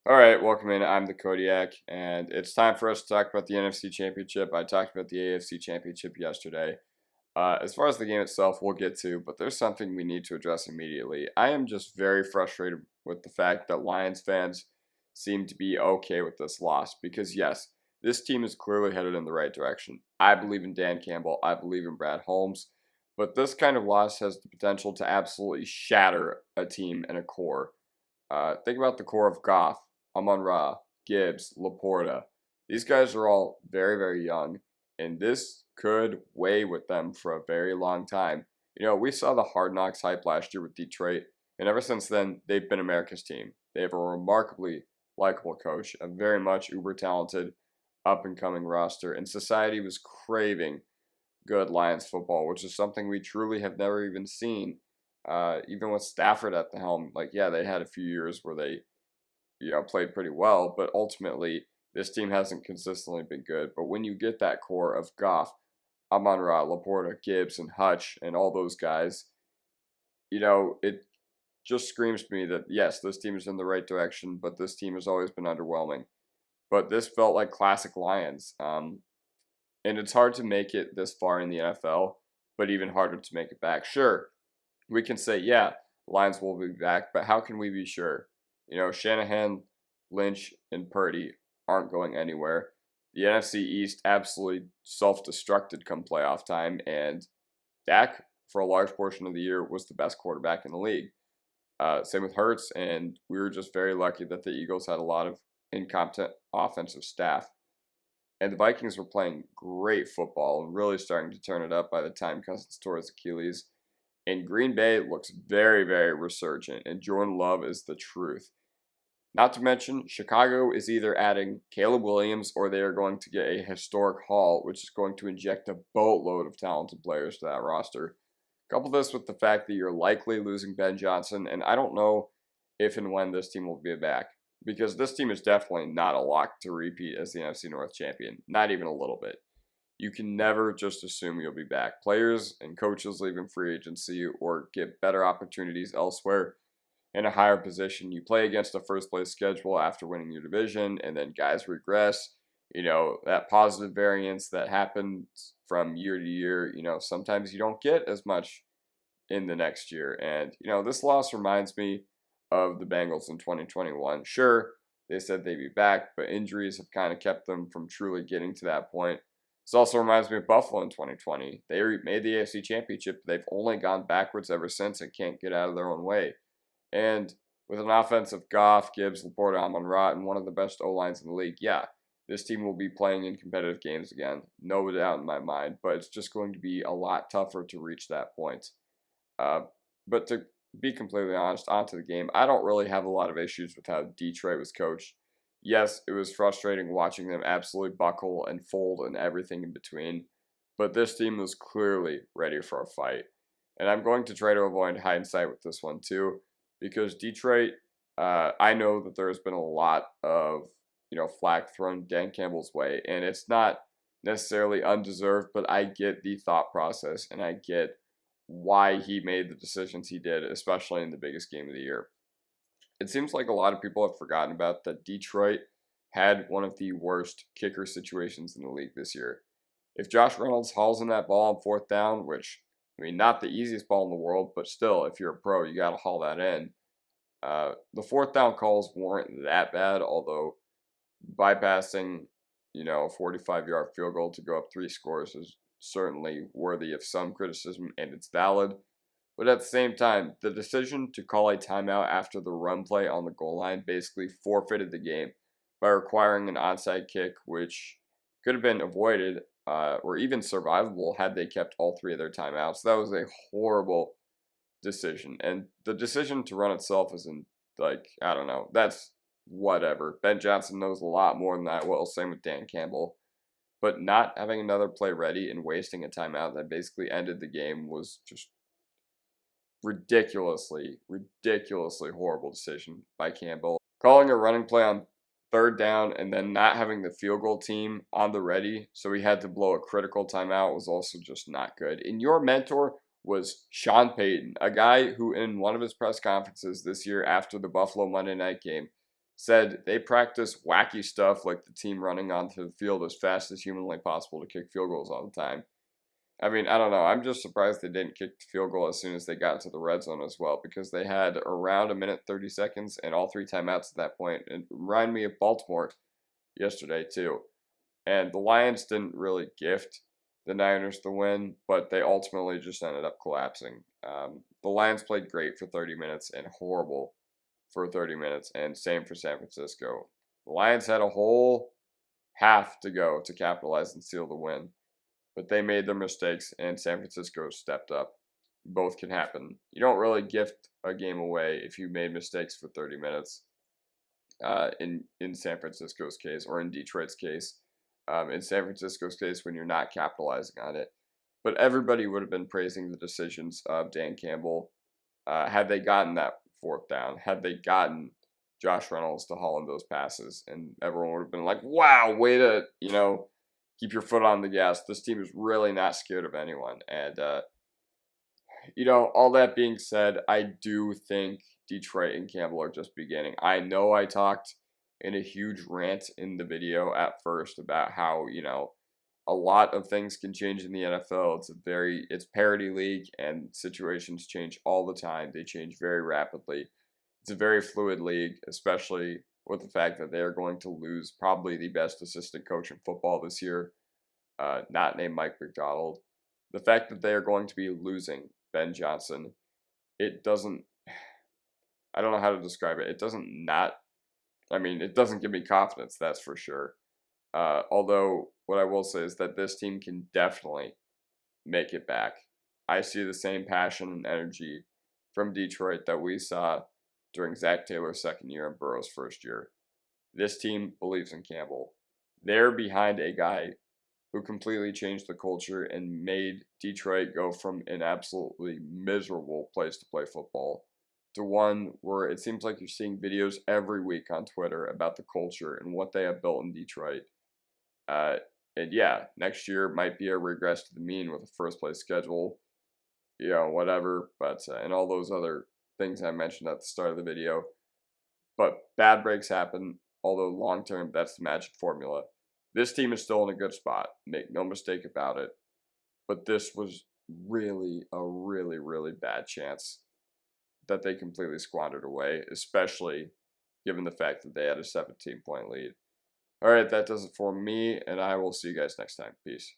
All right, welcome in. I'm the Kodiak, and it's time for us to talk about the NFC Championship. I talked about the AFC Championship yesterday. As far as the game itself, we'll get to, but there's something we need to address immediately. I am just very frustrated with the fact that Lions fans seem to be okay with this loss because, yes, this team is clearly headed in the right direction. I believe in Dan Campbell, I believe in Brad Holmes, but this kind of loss has the potential to absolutely shatter a team and a core. Think about the core of Goff, Amon Ra, Gibbs, LaPorta. These guys are all very, very young, and this could weigh with them for a very long time. You know, we saw the Hard Knocks hype last year with Detroit, and ever since then, they've been America's team. They have a remarkably likable coach, a very much uber talented, up and coming roster, and society was craving good Lions football, which is something we truly have never even seen. Even with Stafford at the helm, like, yeah, they had a few years where they played pretty well, but ultimately this team hasn't consistently been good. But when you get that core of Goff, Amon Ra, LaPorta, Gibbs, and Hutch, and all those guys, it just screams to me that yes, this team is in the right direction, but this team has always been underwhelming. But this felt like classic Lions, and it's hard to make it this far in the NFL, but even harder to make it back. Sure, we can say, yeah, Lions will be back, but how can we be sure? Shanahan, Lynch, and Purdy aren't going anywhere. The NFC East absolutely self-destructed come playoff time, and Dak, for a large portion of the year, was the best quarterback in the league. Same with Hurts, and we were just very lucky that the Eagles had a lot of incompetent offensive staff. And the Vikings were playing great football and really starting to turn it up by the time Cousins tore his Achilles. And Green Bay looks very, very resurgent, and Jordan Love is the truth. Not to mention, Chicago is either adding Caleb Williams or they are going to get a historic haul, which is going to inject a boatload of talented players to that roster. Couple this with the fact that you're likely losing Ben Johnson, and I don't know if and when this team will be back, because this team is definitely not a lock to repeat as the NFC North champion, not even a little bit. You can never just assume you'll be back. Players and coaches leaving free agency or get better opportunities elsewhere in a higher position. You play against a first place schedule after winning your division, and then guys regress. That positive variance that happens from year to year, sometimes you don't get as much in the next year. And, this loss reminds me of the Bengals in 2021. Sure, they said they'd be back, but injuries have kind of kept them from truly getting to that point. This also reminds me of Buffalo in 2020. They made the AFC Championship, but they've only gone backwards ever since and can't get out of their own way. And with an offense of Goff, Gibbs, LaPorta, Amon Ra, and one of the best O-lines in the league, yeah, this team will be playing in competitive games again. No doubt in my mind, but it's just going to be a lot tougher to reach that point. But to be completely honest, onto the game, I don't really have a lot of issues with how Detroit was coached. Yes, it was frustrating watching them absolutely buckle and fold and everything in between, but this team was clearly ready for a fight. And I'm going to try to avoid hindsight with this one too, because Detroit, I know that there's been a lot of flack thrown Dan Campbell's way, and it's not necessarily undeserved, but I get the thought process and I get why he made the decisions he did, especially in the biggest game of the year. It seems like a lot of people have forgotten about that Detroit had one of the worst kicker situations in the league this year. If Josh Reynolds hauls in that ball on fourth down, which, I mean, not the easiest ball in the world, but still, if you're a pro, you got to haul that in. The fourth down calls weren't that bad, although bypassing, a 45-yard field goal to go up 3 scores is certainly worthy of some criticism, and it's valid. But at the same time, the decision to call a timeout after the run play on the goal line basically forfeited the game by requiring an onside kick, which could have been avoided or even survivable had they kept all 3 of their timeouts. That was a horrible decision. And the decision to run itself isn't, I don't know, that's whatever. Ben Johnson knows a lot more than that. Well, same with Dan Campbell. But not having another play ready and wasting a timeout that basically ended the game was just ridiculously horrible decision by Campbell. Calling a running play on third down and then not having the field goal team on the ready, so he had to blow a critical timeout, was also just not good. And your mentor was Sean Payton, a guy who in one of his press conferences this year after the Buffalo Monday night game said they practice wacky stuff like the team running onto the field as fast as humanly possible to kick field goals all the time. I mean, I don't know. I'm just surprised they didn't kick the field goal as soon as they got to the red zone as well, because they had around a minute 30 seconds and all 3 timeouts at that point. It reminded me of Baltimore yesterday too. And the Lions didn't really gift the Niners the win, but they ultimately just ended up collapsing. The Lions played great for 30 minutes and horrible for 30 minutes, and same for San Francisco. The Lions had a whole half to go to capitalize and seal the win, but they made their mistakes, and San Francisco stepped up. Both can happen. You don't really gift a game away if you made mistakes for 30 minutes. In San Francisco's case, or in Detroit's case, in San Francisco's case, when you're not capitalizing on it. But everybody would have been praising the decisions of Dan Campbell had they gotten that 4th down, had they gotten Josh Reynolds to haul in those passes, and everyone would have been like, wow, way to, keep your foot on the gas. This team is really not scared of anyone. And, all that being said, I do think Detroit and Campbell are just beginning. I know I talked in a huge rant in the video at first about how, a lot of things can change in the NFL. It's parity league, and situations change all the time. They change very rapidly. It's a very fluid league, especially with the fact that they are going to lose probably the best assistant coach in football this year, not named Mike McDonald. The fact that they are going to be losing Ben Johnson, it doesn't, I don't know how to describe it. It doesn't give me confidence, that's for sure. Although, what I will say is that this team can definitely make it back. I see the same passion and energy from Detroit that we saw during Zach Taylor's second year and Burrow's first year. This team believes in Campbell. They're behind a guy who completely changed the culture and made Detroit go from an absolutely miserable place to play football to one where it seems like you're seeing videos every week on Twitter about the culture and what they have built in Detroit. And yeah, next year might be a regress to the mean with a first place schedule, whatever, but and all those other things I mentioned at the start of the video. But bad breaks happen, although long term, that's the magic formula. This team is still in a good spot, make no mistake about it. But this was really a really, really bad chance that they completely squandered away, especially given the fact that they had a 17-point lead. All right, that does it for me, and I will see you guys next time. Peace.